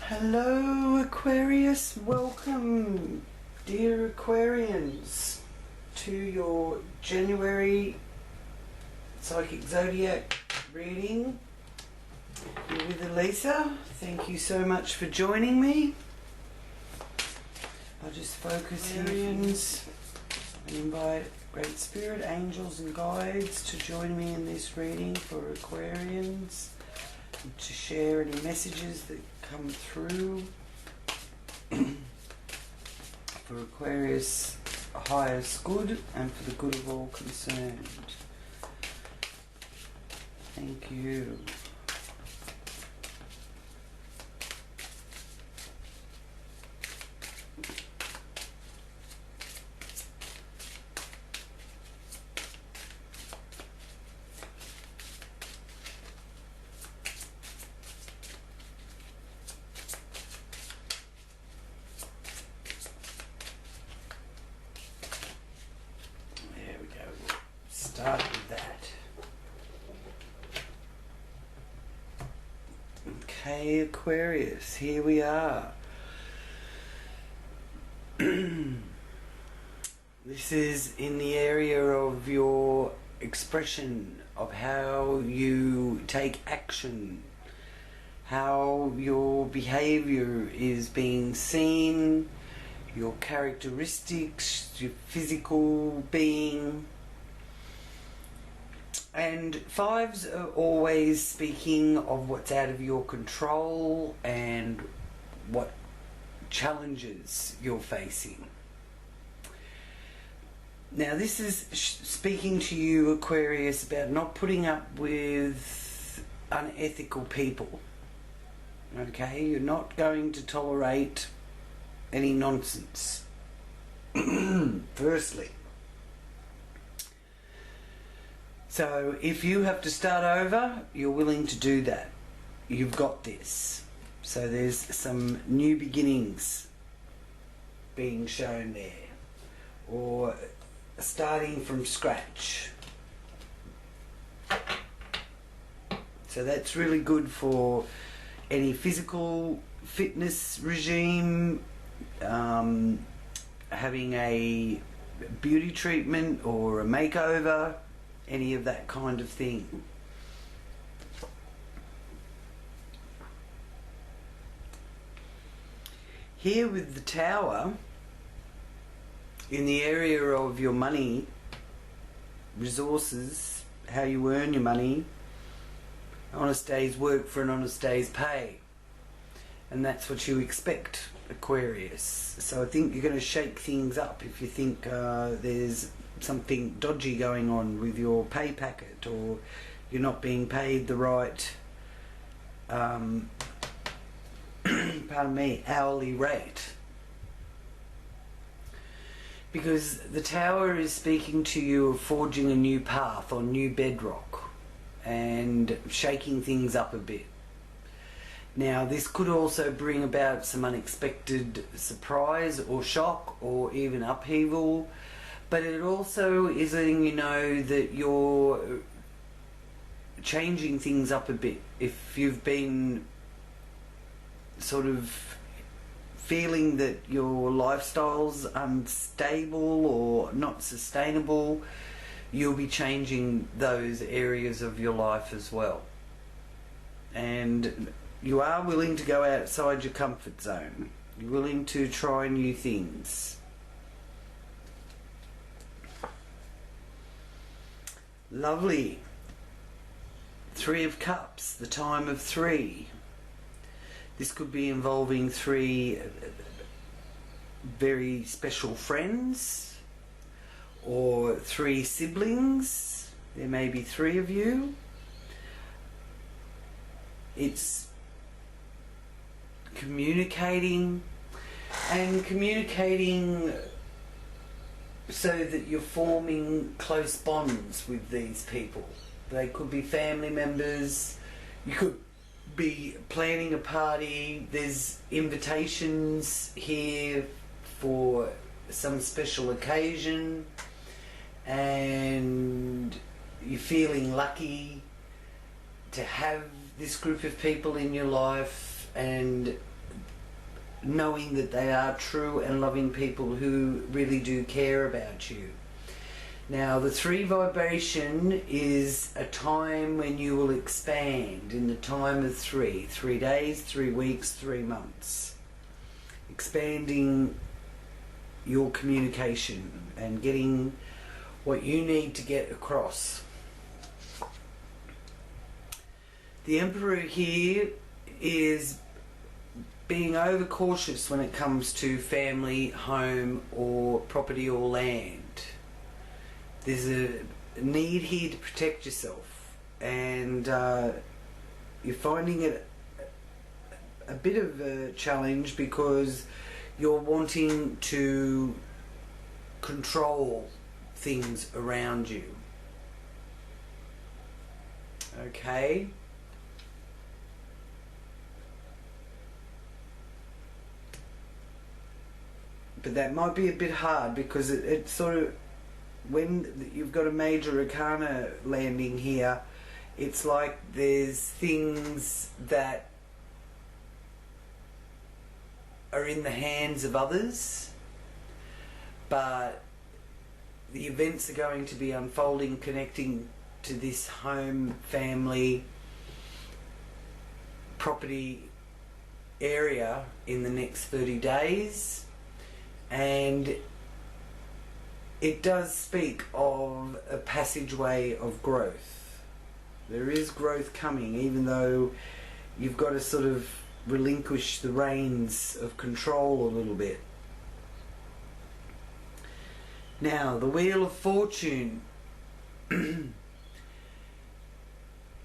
Hello Aquarius, welcome dear Aquarians to your January Psychic Zodiac reading. You're with Elise. Thank you so much for joining me. I'll just focus Aquarians and invite Great Spirit, angels and guides to join me in this reading for Aquarians, to share any messages that come through for Aquarius' highest good and for the good of all concerned. Thank you. Start with that. Okay, Aquarius, here we are. This is in the area of your expression, of how you take action, how your behavior is being seen, your characteristics, your physical being. And fives are always speaking of what's out of your control and what challenges you're facing. Now this is speaking to you, Aquarius, about not putting up with unethical people. Okay, you're not going to tolerate any nonsense. Firstly. So if you have to start over, you're willing to do that. You've got this. So there's some new beginnings being shown there, or starting from scratch. So that's really good for any physical fitness regime, having a beauty treatment or a makeover, any of that kind of thing. Here with the Tower, in the area of your money, resources, how you earn your money, honest day's work for an honest day's pay. And that's what you expect, Aquarius. So I think you're going to shake things up if you think there's something dodgy going on with your pay packet, or you're not being paid the right pardon me, hourly rate. Because the Tower is speaking to you of forging a new path on new bedrock and shaking things up a bit. Now this could also bring about some unexpected surprise or shock or even upheaval. But it also is letting you know that you're changing things up a bit. If you've been sort of feeling that your lifestyle's unstable or not sustainable, you'll be changing those areas of your life as well. And you are willing to go outside your comfort zone. You're willing to try new things. Lovely. Three of Cups, the time of three. This could be involving three very special friends or three siblings. There may be three of you. It's communicating, and communicating so that you're forming close bonds with these people. They could be family members, you could be planning a party, there's invitations here for some special occasion, and you're feeling lucky to have this group of people in your life, and knowing that they are true and loving people who really do care about you. Now, the 3 vibration is a time when you will expand in the time of 3. 3 days, 3 weeks, 3 months. Expanding your communication and getting what you need to get across. The Emperor here is being overcautious when it comes to family, home, or property or land. There's a need here to protect yourself, and you're finding it a bit of a challenge because you're wanting to control things around you. Okay? But that might be a bit hard because it sort of, when you've got a major arcana landing here, it's like there's things that are in the hands of others, but the events are going to be unfolding, connecting to this home, family, property area in the next 30 days. And it does speak of a passageway of growth. There is growth coming, even though you've got to sort of relinquish the reins of control a little bit. Now, the Wheel of Fortune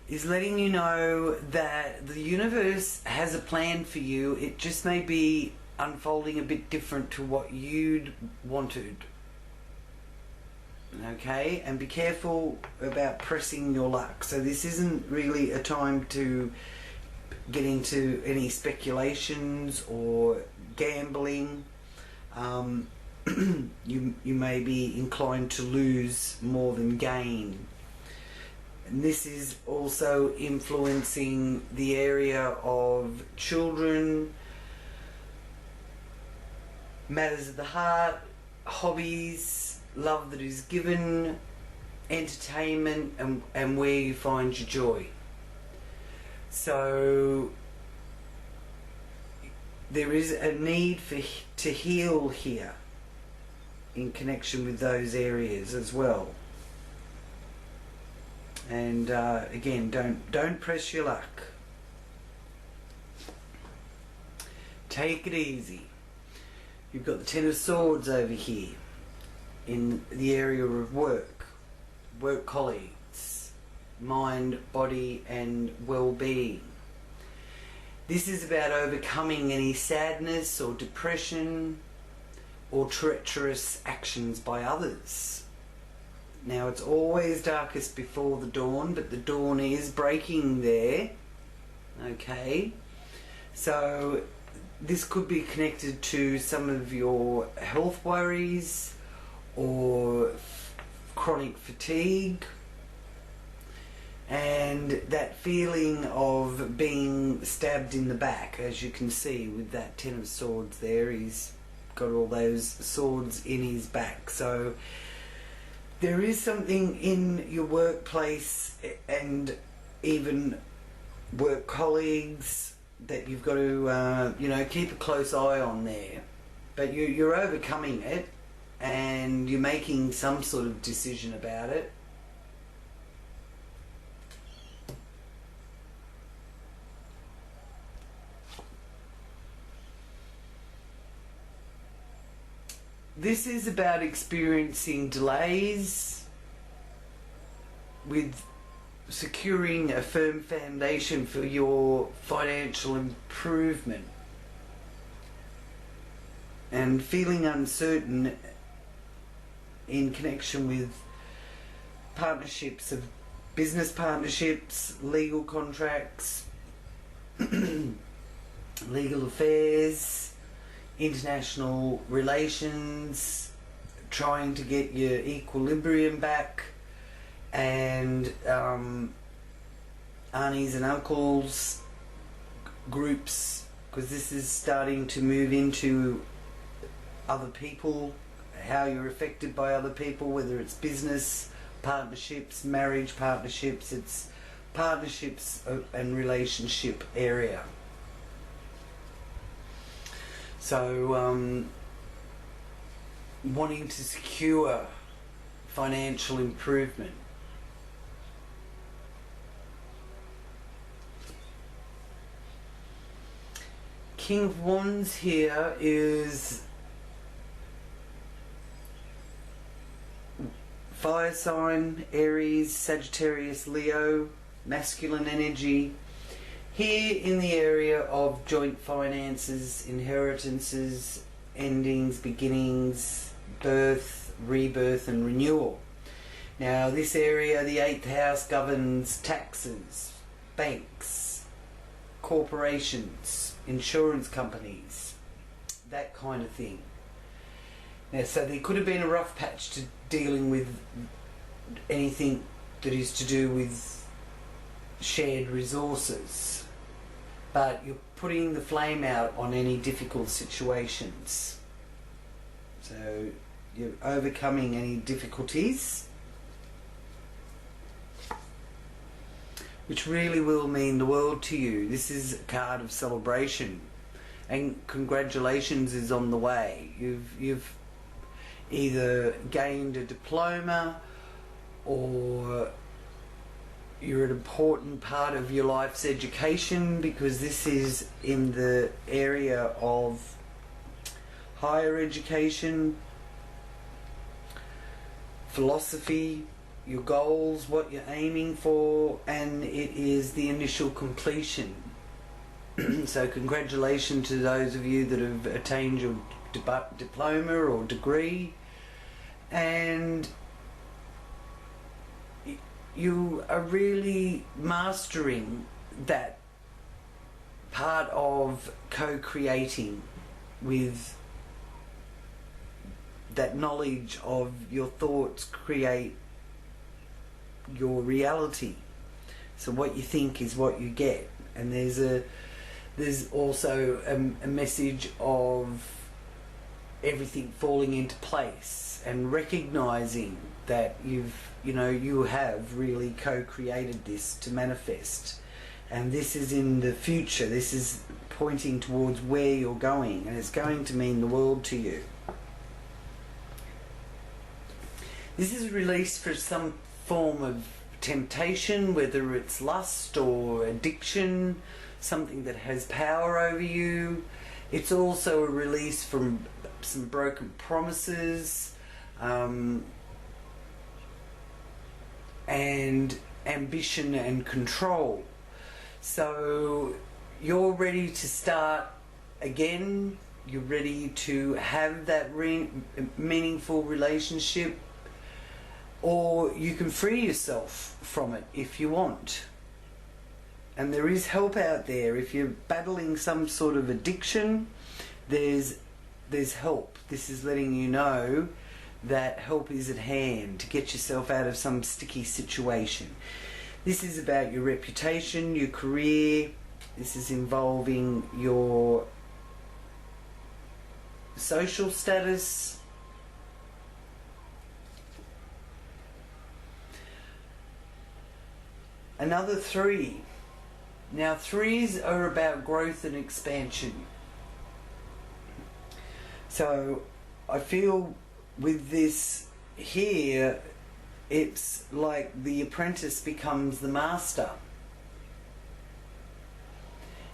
is letting you know that the universe has a plan for you. It just may be unfolding a bit different to what you'd wanted. Okay, and be careful about pressing your luck. So this isn't really a time to get into any speculations or gambling. You may be inclined to lose more than gain. And this is also influencing the area of children, matters of the heart, hobbies, love that is given, entertainment, and where you find your joy. So there is a need to heal here in connection with those areas as well. And again, don't press your luck. Take it easy. You've got the Ten of Swords over here in the area of work colleagues, mind, body, and well-being. This is about overcoming any sadness or depression or treacherous actions by others. Now, it's always darkest before the dawn, but the dawn is breaking there. Okay, so this could be connected to some of your health worries or chronic fatigue, and that feeling of being stabbed in the back, as you can see with that Ten of Swords there. He's got all those swords in his back. So there is something in your workplace and even work colleagues that you've got to keep a close eye on there. But you're overcoming it, and you're making some sort of decision about it. This is about experiencing delays with securing a firm foundation for your financial improvement, and feeling uncertain in connection with partnerships, of business partnerships, legal contracts, legal affairs, international relations, trying to get your equilibrium back, and aunties and uncles, groups because this is starting to move into other people, how you're affected by other people, whether it's business, partnerships, marriage partnerships. It's partnerships and relationship area. So wanting to secure financial improvement. King of Wands here is fire sign, Aries, Sagittarius, Leo, masculine energy. Here in the area of joint finances, inheritances, endings, beginnings, birth, rebirth and renewal. Now this area, the 8th house, governs taxes, banks, corporations, insurance companies, that kind of thing. Now, so there could have been a rough patch to dealing with anything that is to do with shared resources, but you're putting the flame out on any difficult situations. So you're overcoming any difficulties, which really will mean the world to you. This is a card of celebration, and congratulations is on the way. You've either gained a diploma, or you're an important part of your life's education, because this is in the area of higher education, philosophy, your goals, what you're aiming for, and it is the initial completion. So congratulations to those of you that have attained your diploma or degree, and you are really mastering that part of co-creating with that knowledge of your thoughts create your reality. So what you think is what you get, and there's also a message of everything falling into place and recognizing that you have really co-created this to manifest, and this is in the future. This is pointing towards where you're going, and it's going to mean the world to you. This is released for some form of temptation, whether it's lust or addiction, something that has power over you. It's also a release from some broken promises, and ambition and control. So you're ready to start again. You're ready to have that meaningful relationship, or you can free yourself from it if you want. And there is help out there. If you're battling some sort of addiction, there's help. This is letting you know that help is at hand to get yourself out of some sticky situation. This is about your reputation, your career. This is involving your social status. Another 3. Now 3s are about growth and expansion. So I feel with this here, it's like the apprentice becomes the master.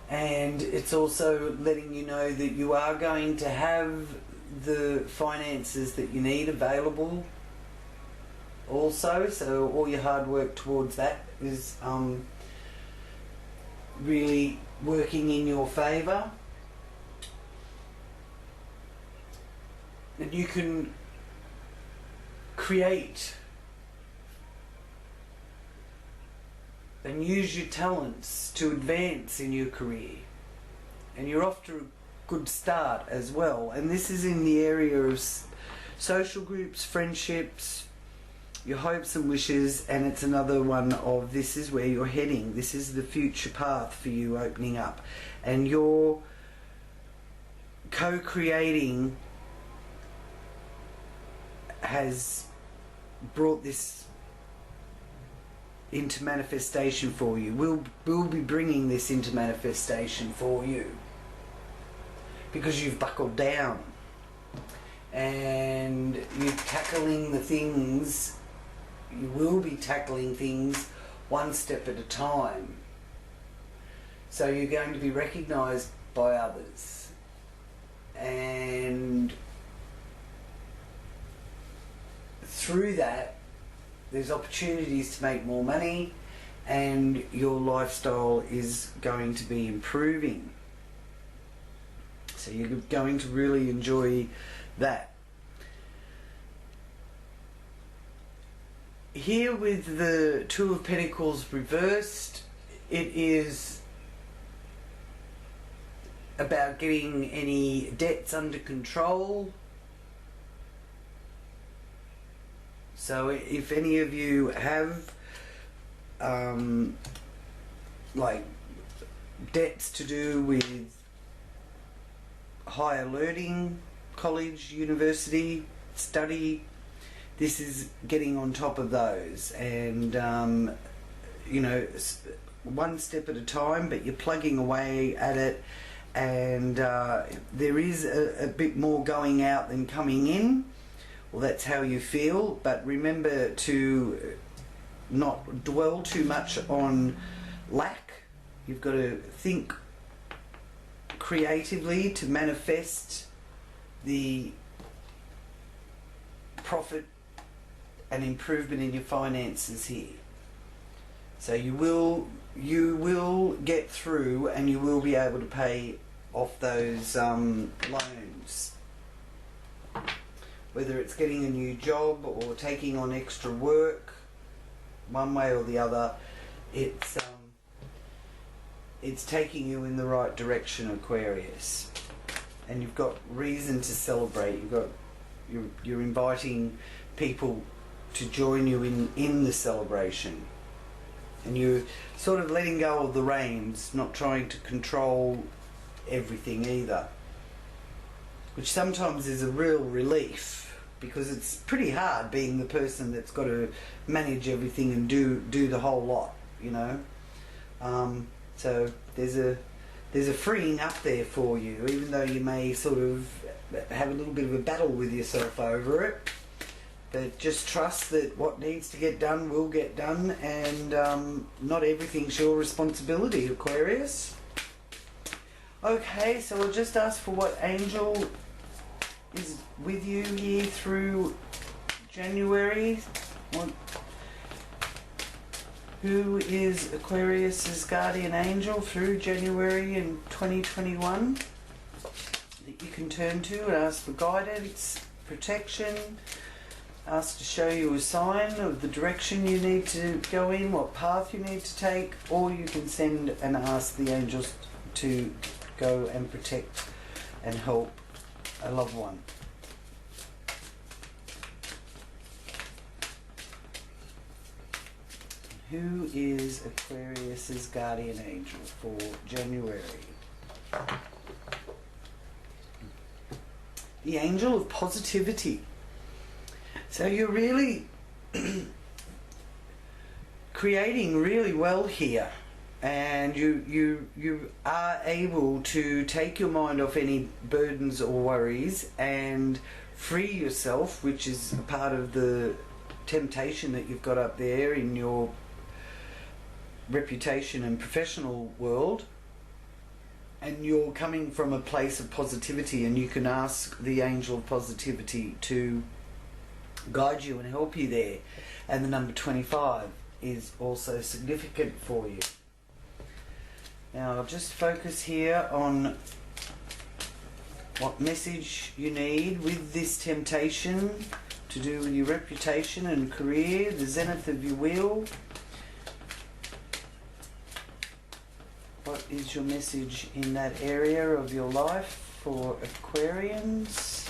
And it's also letting you know that you are going to have the finances that you need available also. So all your hard work towards that is really working in your favour. And you can create and use your talents to advance in your career, and you're off to a good start as well. And this is in the area of social groups, friendships, your hopes and wishes, and it's another one of this is where you're heading. This is the future path for you opening up, and you're co-creating has brought this into manifestation for you. We'll be bringing this into manifestation for you because you've buckled down and you're tackling the things. You will be tackling things one step at a time. So you're going to be recognised by others, and through that there's opportunities to make more money, and your lifestyle is going to be improving. So you're going to really enjoy that. Here with the Two of Pentacles reversed, it is about getting any debts under control. So if any of you have like debts to do with higher learning, college, university, study, this is getting on top of those, and you know, one step at a time, but you're plugging away at it, and there is a bit more going out than coming in. Well, that's how you feel, but remember to not dwell too much on lack. You've got to think creatively to manifest the profit and improvement in your finances here. So you will get through, and you will be able to pay off those loans. Whether it's getting a new job or taking on extra work, one way or the other, it's taking you in the right direction, Aquarius. And you've got reason to celebrate. You're inviting people to join you in the celebration, and you're sort of letting go of the reins, not trying to control everything either, which sometimes is a real relief, because it's pretty hard being the person that's got to manage everything and do the whole lot, you know. So there's a freeing up there for you, even though you may sort of have a little bit of a battle with yourself over it. But just trust that what needs to get done will get done, and not everything's your responsibility, Aquarius. Okay, so I'll just ask for what angel is with you here through January. Who is Aquarius's guardian angel through January in 2021 that you can turn to and ask for guidance, protection, ask to show you a sign of the direction you need to go in, what path you need to take, or you can send and ask the angels to go and protect and help a loved one. Who is Aquarius's guardian angel for January? The angel of positivity. So you're really creating really well here, and you are able to take your mind off any burdens or worries and free yourself, which is a part of the temptation that you've got up there in your reputation and professional world. And you're coming from a place of positivity, and you can ask the angel of positivity to guide you and help you there. And the number 25 is also significant for you. Now I'll just focus here on what message you need with this temptation to do with your reputation and career, the zenith of your wheel. What is your message in that area of your life for Aquarians?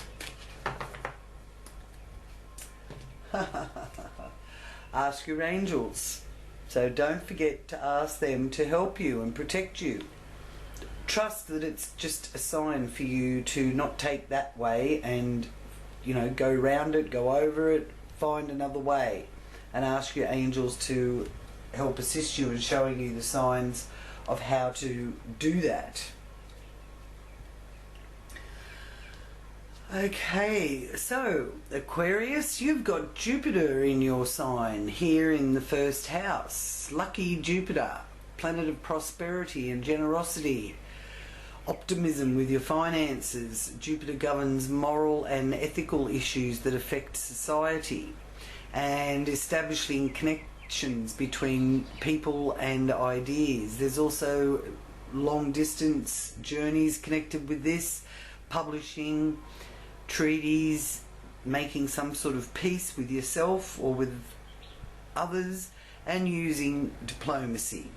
Ask your angels. So don't forget to ask them to help you and protect you. trust that it's just a sign for you to not take that way and, you know, go round it, go over it, find another way, and ask your angels to help assist you in showing you the signs of how to do that. Okay, so Aquarius, you've got Jupiter in your sign here in the first house. Lucky Jupiter, planet of prosperity and generosity, optimism with your finances. Jupiter governs moral and ethical issues that affect society and establishing connections between people and ideas. There's also long distance journeys connected with this, publishing, treaties, making some sort of peace with yourself or with others, and using diplomacy,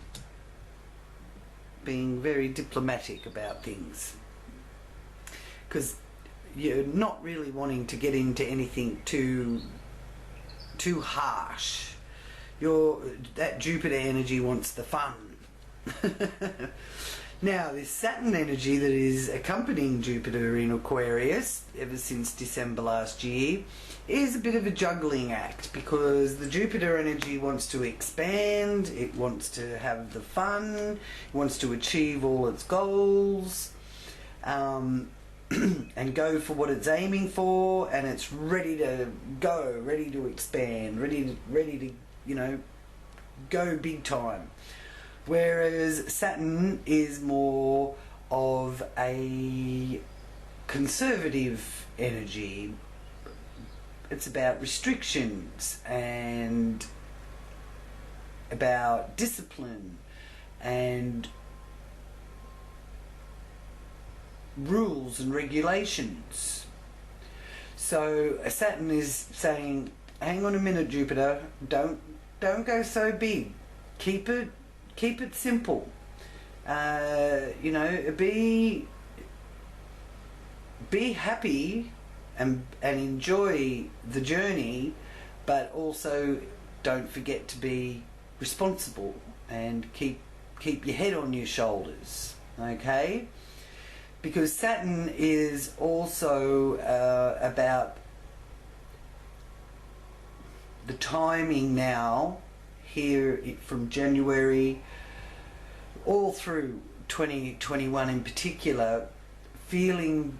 being very diplomatic about things, because you're not really wanting to get into anything too harsh. That Jupiter energy wants the fun. Now, this Saturn energy that is accompanying Jupiter in Aquarius ever since December last year is a bit of a juggling act, because the Jupiter energy wants to expand, it wants to have the fun, it wants to achieve all its goals, and go for what it's aiming for, and it's ready to go, ready to expand, ready to, you know, go big time. Whereas Saturn is more of a conservative energy. It's about restrictions and about discipline and rules and regulations. So Saturn is saying, hang on a minute, Jupiter, don't go so big. Keep it simple. You know, be happy and enjoy the journey, but also don't forget to be responsible and keep your head on your shoulders. Okay? Because Saturn is also about the timing now, here from January all through 2021 in particular, feeling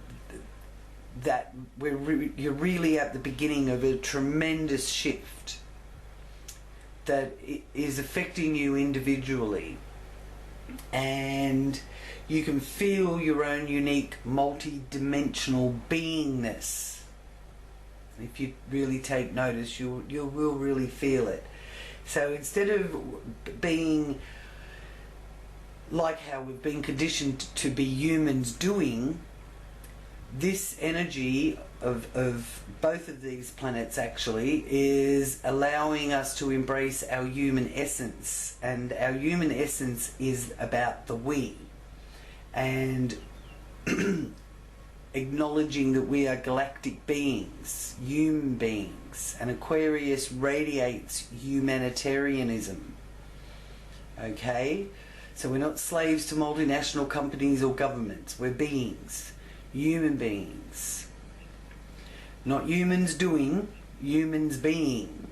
that you're really at the beginning of a tremendous shift that is affecting you individually, and you can feel your own unique multi-dimensional beingness. If you really take notice, you will really feel it. So instead of being like how we've been conditioned to be humans doing, this energy of both of these planets actually is allowing us to embrace our human essence. And our human essence is about the we, and acknowledging that we are galactic beings, human beings, and Aquarius radiates humanitarianism. Okay? So we're not slaves to multinational companies or governments. We're beings, human beings. Not humans doing, humans being.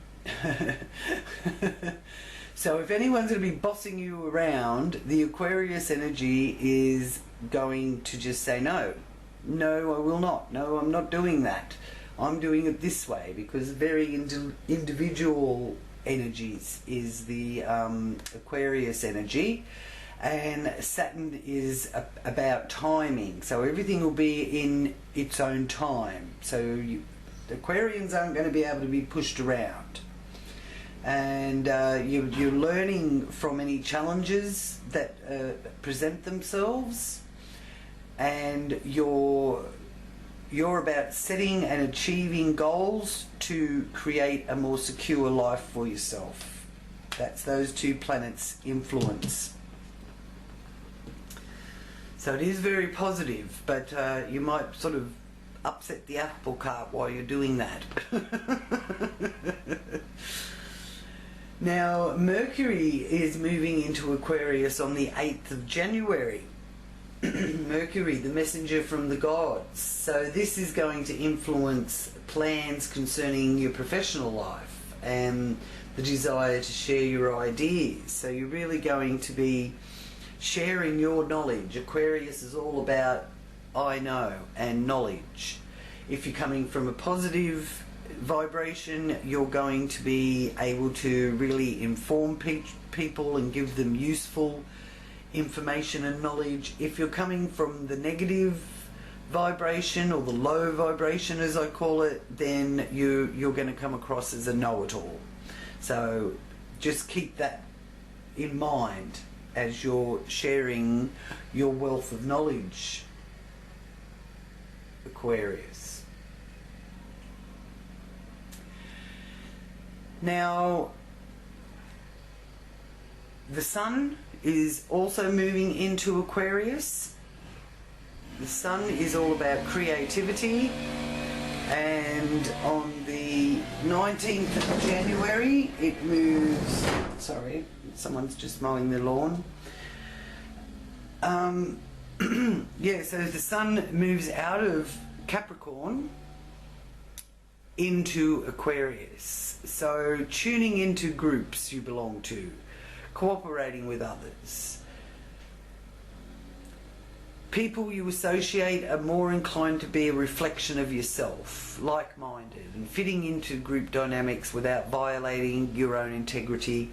So if anyone's going to be bossing you around, the Aquarius energy is going to just say no. No, I will not. No, I'm not doing that. I'm doing it this way, because very individual energies is the Aquarius energy, and Saturn is about timing. So everything will be in its own time. So the Aquarians aren't going to be able to be pushed around. And you're learning from any challenges that present themselves. And you're about setting and achieving goals to create a more secure life for yourself. That's those two planets' influence. So it is very positive, but you might sort of upset the apple cart while you're doing that. Now, Mercury is moving into Aquarius on the 8th of January. Mercury, the messenger from the gods. So this is going to influence plans concerning your professional life and the desire to share your ideas. So you're really going to be sharing your knowledge. Aquarius is all about I know and knowledge. If you're coming from a positive vibration, you're going to be able to really inform people and give them useful information and knowledge. If you're coming from the negative vibration, or the low vibration as I call it, then you're going to come across as a know-it-all. So just keep that in mind as you're sharing your wealth of knowledge, Aquarius. Now, the Sun is also moving into Aquarius. The Sun is all about creativity, and on the 19th of January it moves, sorry, someone's just mowing their lawn. Yeah, so the Sun moves out of Capricorn into Aquarius. So tuning into groups you belong to, cooperating with others. People you associate are more inclined to be a reflection of yourself, like-minded, and fitting into group dynamics without violating your own integrity.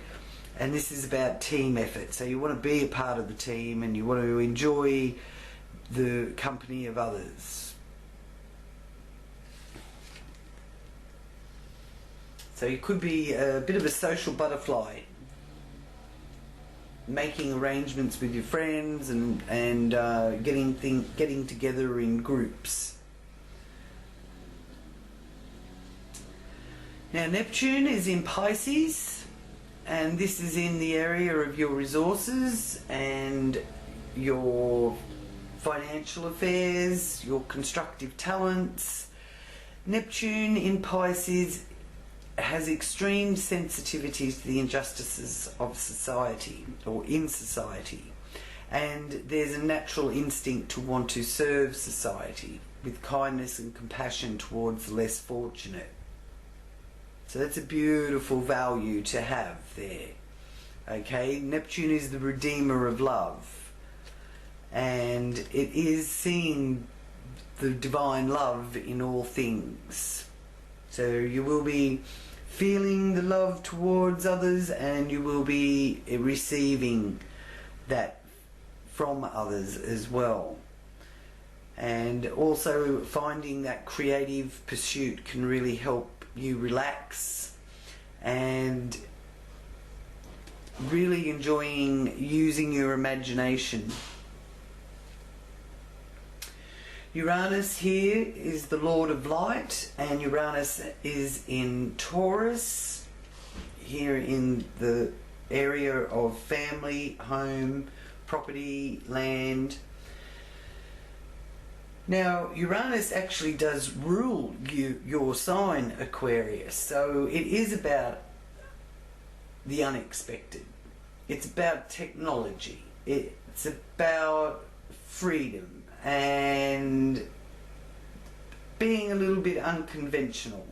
And this is about team effort. So you want to be a part of the team and you want to enjoy the company of others. So you could be a bit of a social butterfly, making arrangements with your friends and getting together in groups. Now Neptune is in Pisces, and this is in the area of your resources and your financial affairs, your constructive talents. Neptune in Pisces has extreme sensitivity to the injustices of society, or in society, and there's a natural instinct to want to serve society with kindness and compassion towards the less fortunate. So that's a beautiful value to have there. Okay, Neptune is the redeemer of love, and it is seeing the divine love in all things. So you will be feeling the love towards others, and you will be receiving that from others as well. And also finding that creative pursuit can really help you relax and really enjoying using your imagination. Uranus here is the Lord of Light, and Uranus is in Taurus, here in the area of family, home, property, land. Now Uranus actually does rule your sign, Aquarius, so it is about the unexpected. It's about technology. It's about freedom and being a little bit unconventional,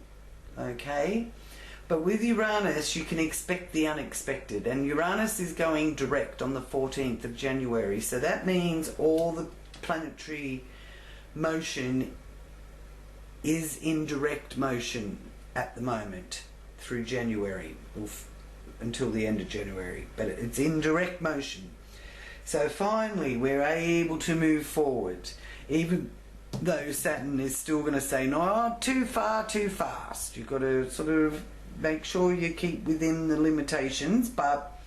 okay? But with Uranus you can expect the unexpected, and Uranus is going direct on the 14th of January, so that means all the planetary motion is in direct motion at the moment through January, or until the end of January, but it's in direct motion. So finally we're able to move forward, even though Saturn is still going to say, no, too far, too fast. You've got to sort of make sure you keep within the limitations, but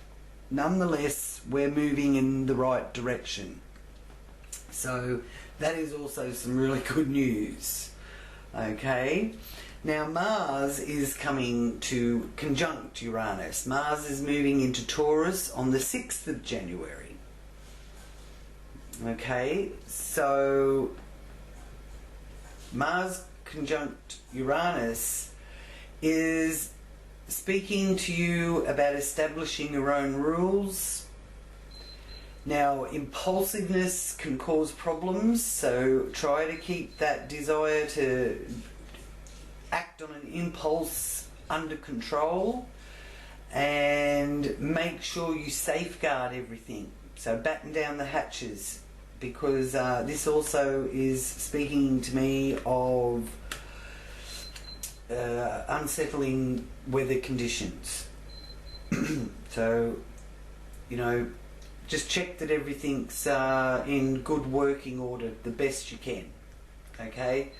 nonetheless we're moving in the right direction. So that is also some really good news. Okay, now Mars is coming to conjunct Uranus. Mars is moving into Taurus on the 6th of January. Okay, so Mars conjunct Uranus is speaking to you about establishing your own rules Now, impulsiveness can cause problems, so try to keep that desire to act on an impulse under control, and make sure you safeguard everything. So batten down the hatches, because this also is speaking to me of unsettling weather conditions. So, you know, just check that everything's in good working order the best you can. Okay?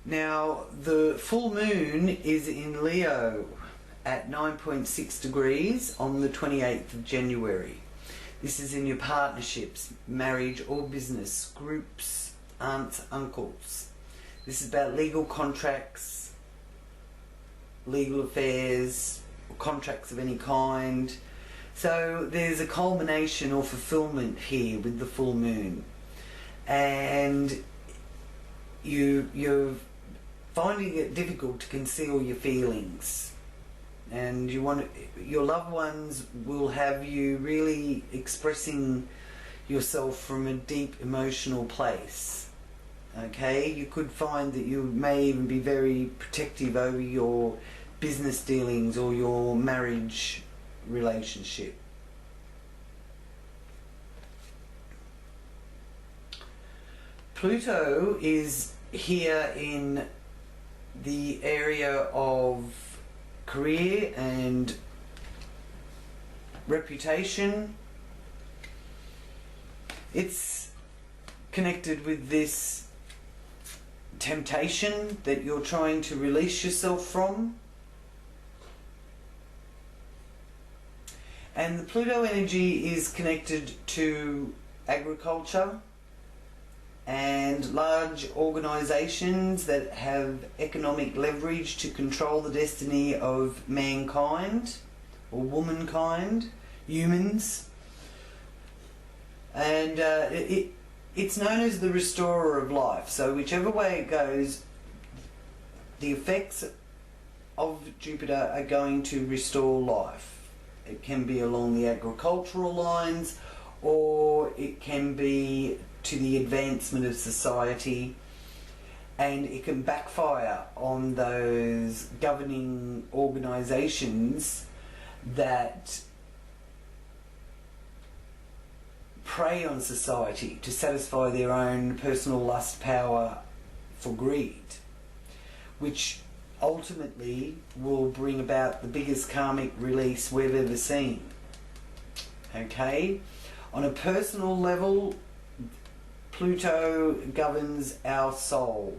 Now, the full moon is in Leo at 9.6 degrees on the 28th of January. This is in your partnerships, marriage or business, groups, aunts, uncles. This is about legal contracts, legal affairs, or contracts of any kind. So there's a culmination or fulfillment here with the full moon. And you're finding it difficult to conceal your feelings. And your loved ones will have you really expressing yourself from a deep emotional place. Okay, you could find that you may even be very protective over your business dealings or your marriage relationship. Pluto is here in the area of career and reputation. It's connected with this temptation that you're trying to release yourself from. And the Pluto energy is connected to agriculture and large organisations that have economic leverage to control the destiny of mankind or womankind, humans. And it's known as the restorer of life. So whichever way it goes, the effects of Jupiter are going to restore life. It can be along the agricultural lines, or it can be to the advancement of society, and it can backfire on those governing organisations that prey on society to satisfy their own personal lust, power for greed, which ultimately will bring about the biggest karmic release we've ever seen. Okay? On a personal level, Pluto governs our soul,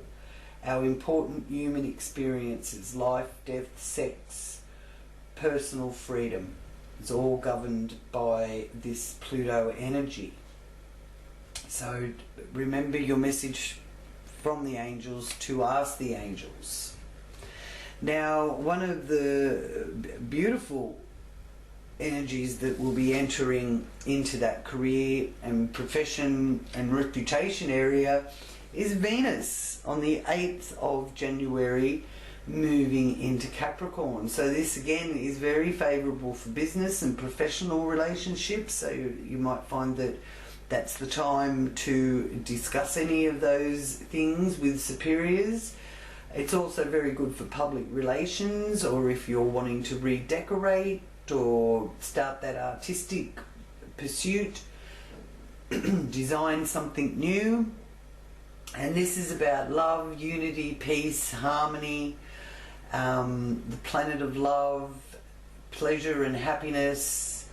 our important human experiences, life, death, sex, personal freedom. It's all governed by this Pluto energy. So remember your message from the angels to ask the angels. Now, one of the beautiful energies that will be entering into that career and profession and reputation area is Venus on the 8th of January, moving into Capricorn. So this again is very favourable for business and professional relationships. So you might find that that's the time to discuss any of those things with superiors. It's also very good for public relations, or if you're wanting to redecorate or start that artistic pursuit, design something new. And this is about love, unity, peace, harmony, the planet of love, pleasure and happiness,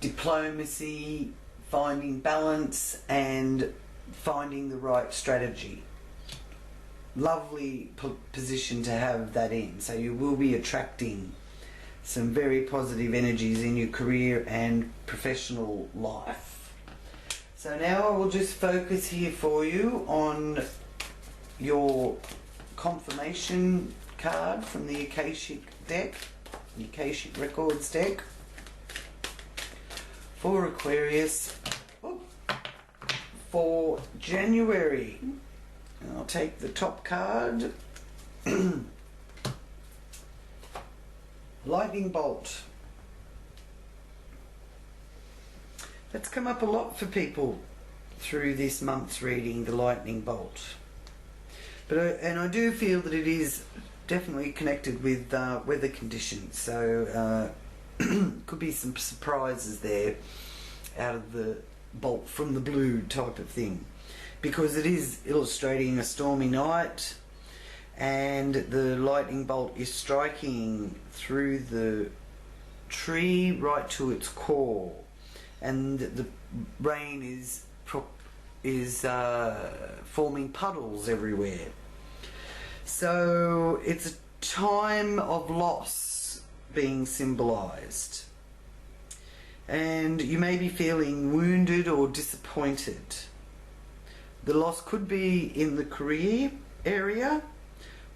diplomacy, finding balance and finding the right strategy. Lovely position to have that in. So you will be attracting some very positive energies in your career and professional life. So now I will just focus here for you on your confirmation card from the Akashic deck, the Akashic Records deck, for Aquarius for January. And I'll take the top card. Lightning bolt. That's come up a lot for people through this month's reading, the lightning bolt. And I do feel that it is definitely connected with weather conditions, so could be some surprises there out of the bolt from the blue type of thing, because it is illustrating a stormy night and the lightning bolt is striking through the tree right to its core, and the rain is forming puddles everywhere. So it's a time of loss being symbolised, and you may be feeling wounded or disappointed. The loss could be in the career area,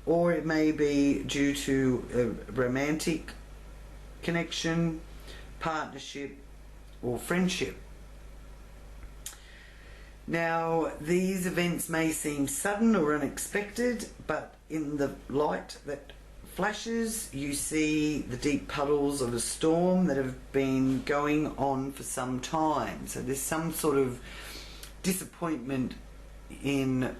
or it may be due to a romantic connection, partnership, or friendship. Now, these events may seem sudden or unexpected, but in the light that flashes, you see the deep puddles of a storm that have been going on for some time. So there's some sort of disappointment in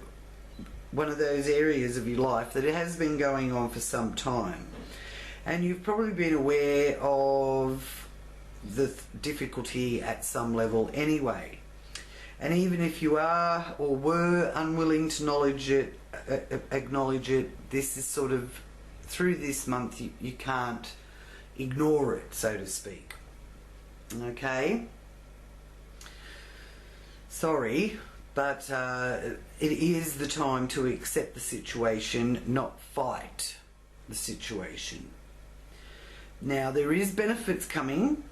one of those areas of your life that it has been going on for some time. And you've probably been aware of the difficulty at some level anyway. And even if you are or were unwilling to acknowledge it, this is sort of, through this month, you can't ignore it, so to speak. Okay? Sorry, but it is the time to accept the situation, not fight the situation. Now, there is benefits coming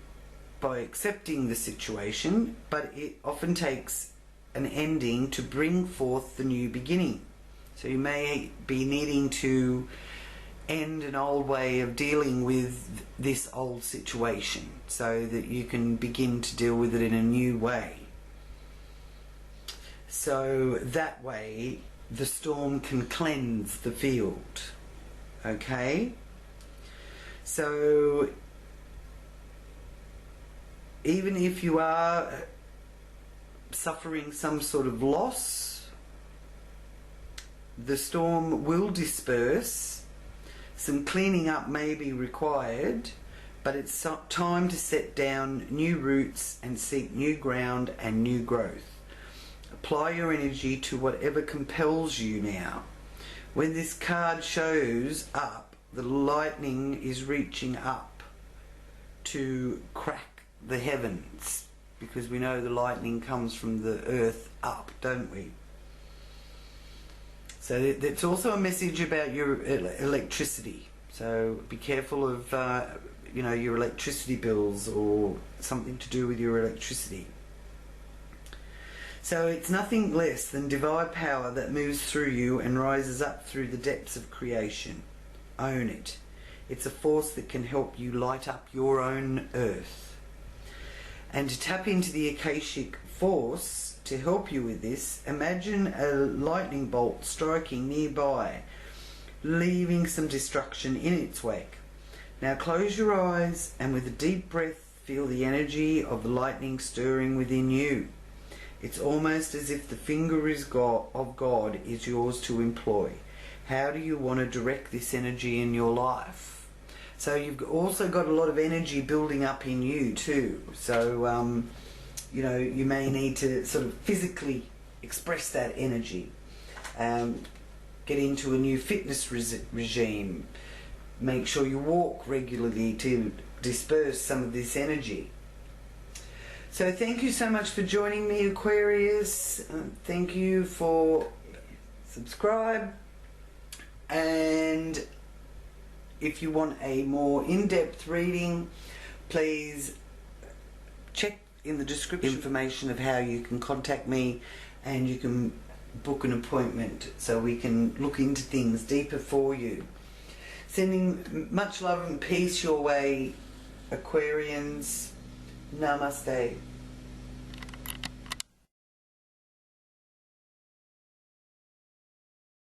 by accepting the situation, but it often takes an ending to bring forth the new beginning. So you may be needing to end an old way of dealing with this old situation so that you can begin to deal with it in a new way. So that way the storm can cleanse the field. Okay? So even if you are suffering some sort of loss, the storm will disperse. Some cleaning up may be required, but it's time to set down new roots and seek new ground and new growth. Apply your energy to whatever compels you now. When this card shows up, the lightning is reaching up to crack the heavens, because we know the lightning comes from the earth up, don't we? So it's also a message about your electricity. So be careful of your electricity bills or something to do with your electricity. So it's nothing less than divine power that moves through you and rises up through the depths of creation. Own it. It's a force that can help you light up your own earth. And to tap into the Akashic force to help you with this, imagine a lightning bolt striking nearby, leaving some destruction in its wake. Now close your eyes and with a deep breath feel the energy of the lightning stirring within you. It's almost as if the finger of God is yours to employ. How do you want to direct this energy in your life? So you've also got a lot of energy building up in you too. So, you may need to sort of physically express that energy. Get into a new fitness regime. Make sure you walk regularly to disperse some of this energy. So thank you so much for joining me, Aquarius. Thank you for subscribe. And if you want a more in-depth reading, please check in the description information of how you can contact me, and you can book an appointment so we can look into things deeper for you. Sending much love and peace your way, Aquarians. Namaste.